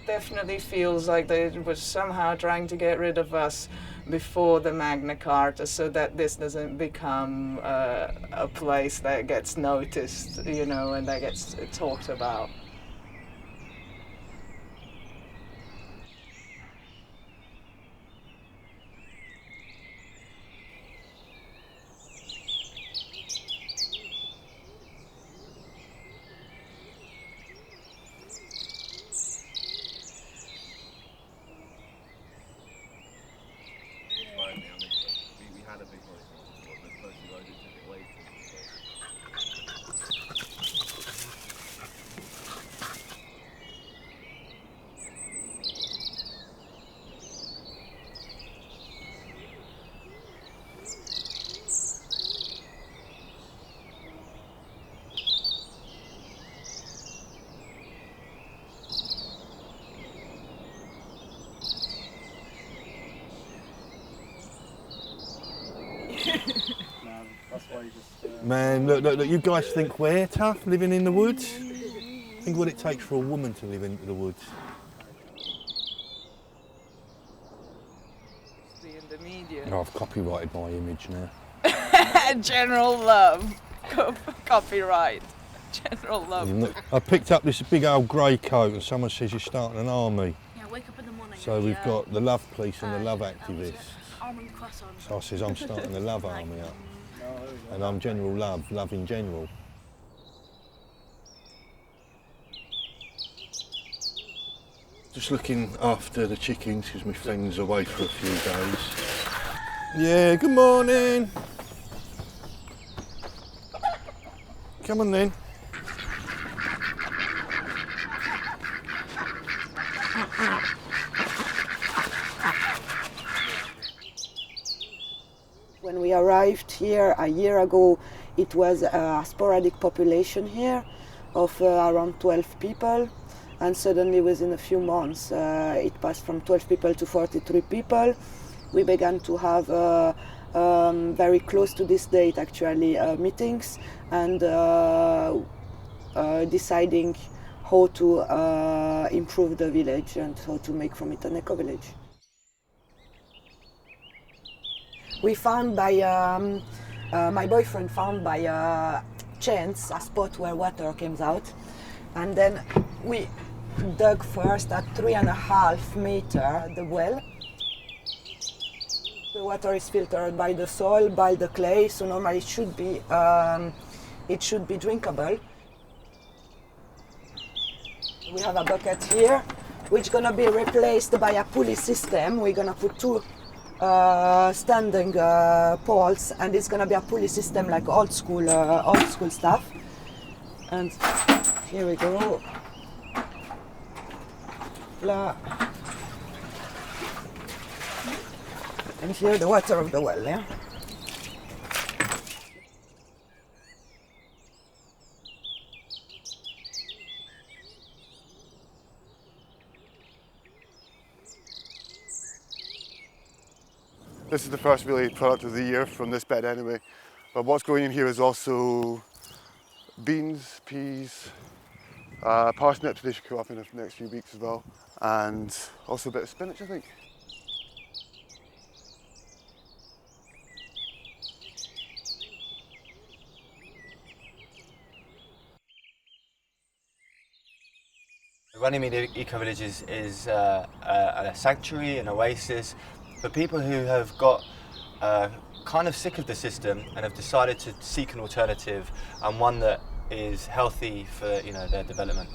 definitely feels like they were somehow trying to get rid of us before the Magna Carta, so that this doesn't become a place that gets noticed, you know, and that gets talked about. Man, look, you guys think we're tough living in the woods? Think what it takes for a woman to live in the woods. In the media. Oh, I've copyrighted my image now. General love. Copyright. General love. I picked up this big old grey coat and someone says you're starting an army. Yeah, wake up in the morning. So we've got the love police and the love activists. Almond croissant. So I says I'm starting the love army up. And I'm General Love, love in general. Just looking after the chickens because my friend's away for a few days. Yeah, good morning. Come on then. When we arrived here a year ago, it was a sporadic population here of around 12 people, and suddenly within a few months it passed from 12 people to 43 people. We began to have very close to this date actually meetings and deciding how to improve the village and how to make from it an eco-village. We found by, my boyfriend found by chance a spot where water comes out, and then we dug first at 3.5 meters the well. The water is filtered by the soil, by the clay, so normally it should be drinkable. We have a bucket here, which is gonna be replaced by a pulley system. We're gonna put two standing poles, and it's gonna be a pulley system like old school stuff. And here we go. Blah. And here the water of the well, yeah. This is the first really product of the year from this bed anyway. But what's going in here is also beans, peas, parsnips, they should go up in the next few weeks as well, and also a bit of spinach I think. Runnymede Eco-Village is a sanctuary, an oasis for people who have got kind of sick of the system and have decided to seek an alternative, and one that is healthy for their development.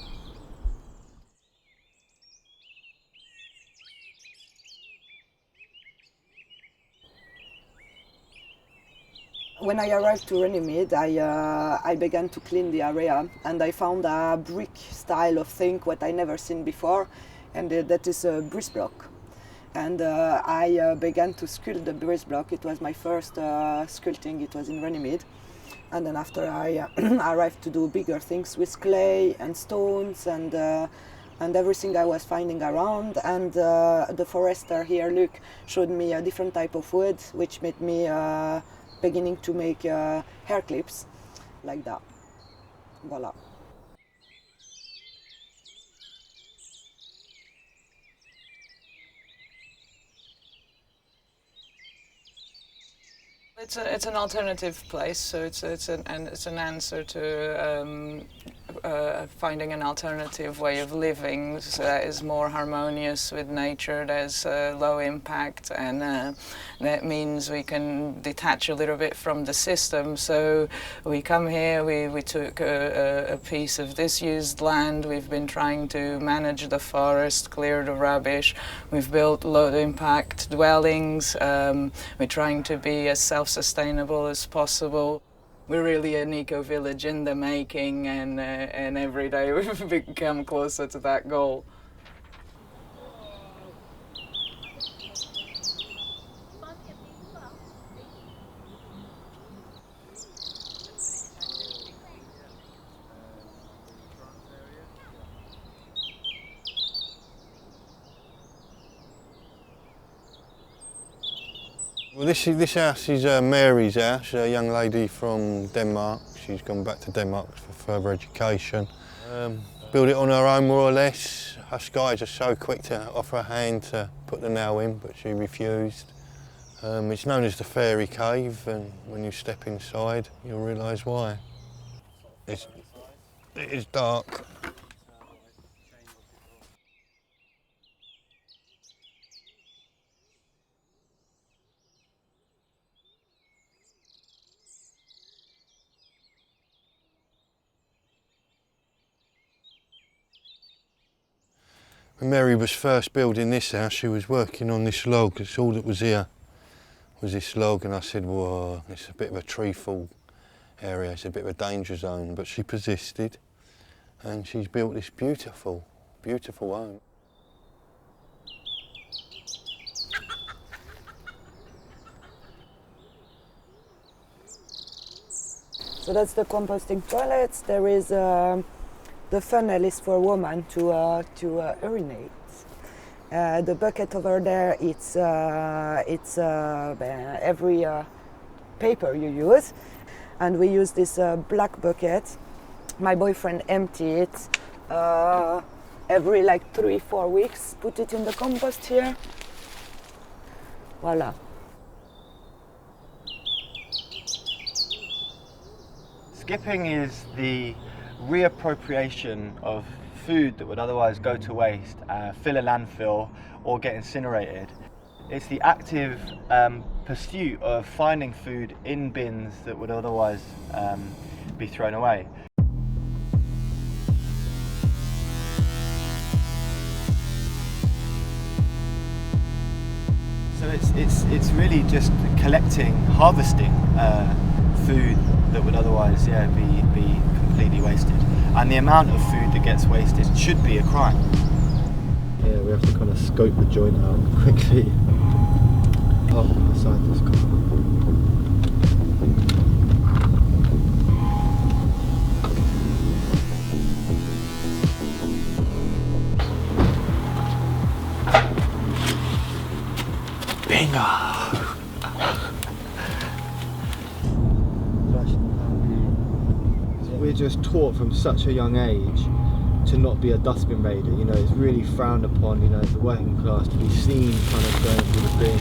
When I arrived to Runnymede, I began to clean the area, and I found a brick style of thing what I never seen before, and that is a breeze block. And I began to sculpt the breeze block. It was my first sculpting, it was in Runnymede. And then after I arrived to do bigger things with clay and stones and everything I was finding around. And the forester here, Luc, showed me a different type of wood, which made me beginning to make hair clips like that. Voila. It's an alternative place, so it's an answer to finding an alternative way of living that is more harmonious with nature, that's low impact, and that means we can detach a little bit from the system. So we come here, we took a piece of disused land, we've been trying to manage the forest, clear the rubbish, we've built low impact dwellings, we're trying to be as self-sustainable as possible. We're really an eco-village in the making, and every day we've become closer to that goal. Well, this house is Mary's house, a young lady from Denmark. She's gone back to Denmark for further education. Built it on her own, more or less. Us guys are so quick to offer a hand to put the nail in, but she refused. It's known as the Fairy Cave, and when you step inside, you'll realise why. It is dark. When Mary was first building this house, she was working on this log. It's all that was here, was this log, and I said, whoa, it's a bit of a treefall area, it's a bit of a danger zone, but she persisted, and she's built this beautiful, beautiful home. So that's the composting toilets. There is the funnel is for women to urinate. The bucket over there, it's every paper you use, and we use this black bucket. My boyfriend empty it every like 3-4 weeks. Put it in the compost here. Voila. Skipping is the reappropriation of food that would otherwise go to waste, fill a landfill or get incinerated. It's the active pursuit of finding food in bins that would otherwise be thrown away. So it's really just collecting, harvesting food that would otherwise be completely wasted. And the amount of food that gets wasted should be a crime. Yeah, we have to kind of scope the joint out quickly. Oh, beside this car. Bingo! We're just taught from such a young age to not be a dustbin raider. You know, it's really frowned upon, you know, as the working class to be seen kind of going through the bin.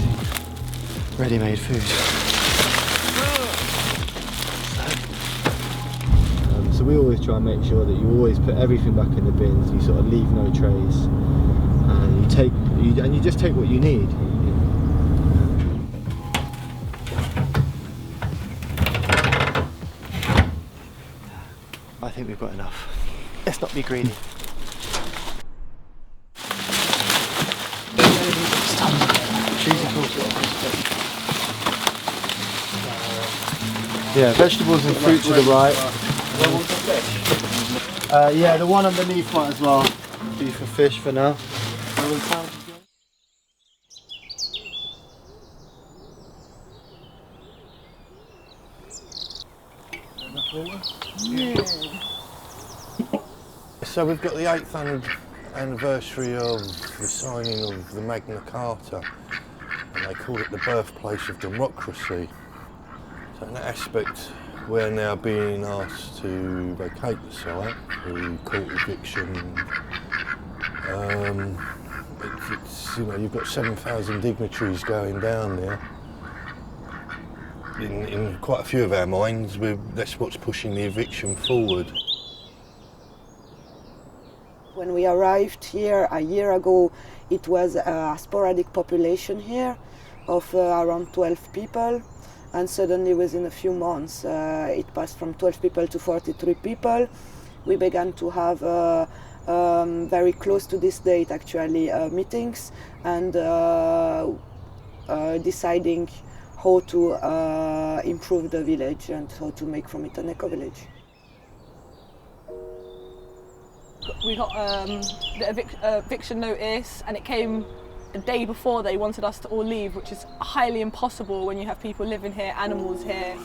Ready-made food. So we always try and make sure that you always put everything back in the bins. You sort of leave no trace, and you just take what you need. I think we've got enough. Let's not be greedy. Yeah, vegetables and fruit to the right. Yeah, the one underneath might as well be for fish for now. So we've got the 8th anniversary of the signing of the Magna Carta, and they call it the birthplace of democracy. So in that aspect, we're now being asked to vacate the site through court eviction. It's, you know, you've got 7,000 dignitaries going down there. in quite a few of our minds, that's what's pushing the eviction forward. When we arrived here a year ago, it was a sporadic population here of around 12 people, and suddenly within a few months it passed from 12 people to 43 people. We began to have very close to this date actually meetings and deciding how to improve the village and how to make from it an eco-village. We got the eviction notice, and it came the day before they wanted us to all leave, which is highly impossible when you have people living here, animals here.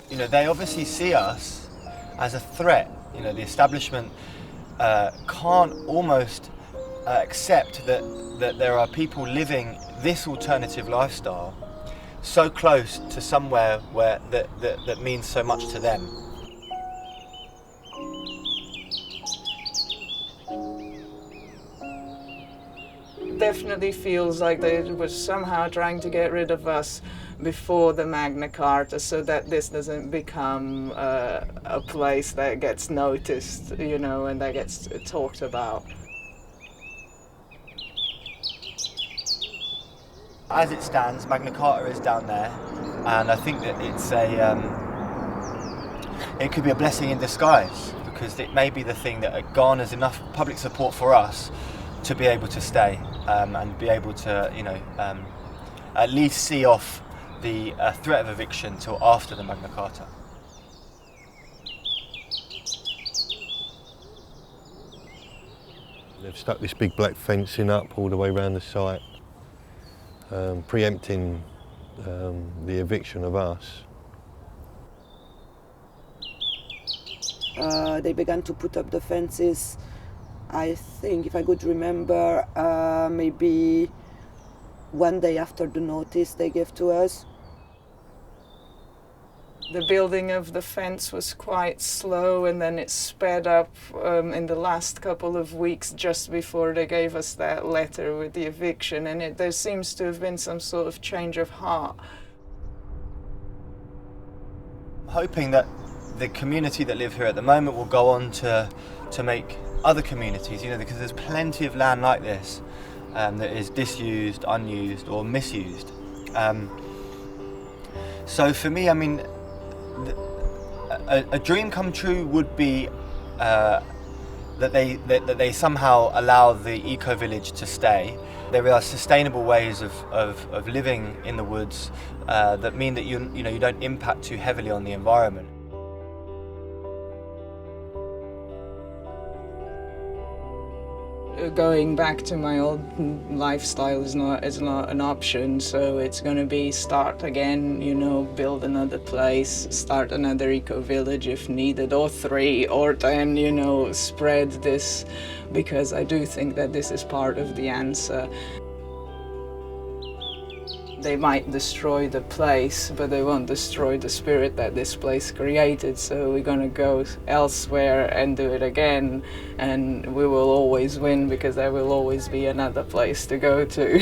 You know, they obviously see us as a threat. You know, the establishment can't almost accept that there are people living this alternative lifestyle so close to somewhere where that means so much to them. Definitely feels like they were somehow trying to get rid of us before the Magna Carta, so that this doesn't become a place that gets noticed, you know, and that gets talked about. As it stands, Magna Carta is down there, and I think that it's it could be a blessing in disguise, because it may be the thing that garners enough public support for us to be able to stay and be able to, you know, at least see off the threat of eviction till after the Magna Carta. They've stuck this big black fencing up all the way around the site, preempting the eviction of us. They began to put up the fences, I think, if I could remember, maybe one day after the notice they gave to us. The building of the fence was quite slow, and then it sped up in the last couple of weeks just before they gave us that letter with the eviction, and there seems to have been some sort of change of heart. I'm hoping that the community that live here at the moment will go on to make other communities, you know, because there's plenty of land like this that is disused, unused or misused. So for me, I mean, a dream come true would be that they somehow allow the eco-village to stay. There are sustainable ways of living in the woods that mean that you don't impact too heavily on the environment. Going back to my old lifestyle is not an option, so it's going to be start again, you know, build another place, start another eco-village if needed, or 3 or 10, you know, spread this, because I do think that this is part of the answer. They might destroy the place, but they won't destroy the spirit that this place created, so we're gonna go elsewhere and do it again, and we will always win, because there will always be another place to go to.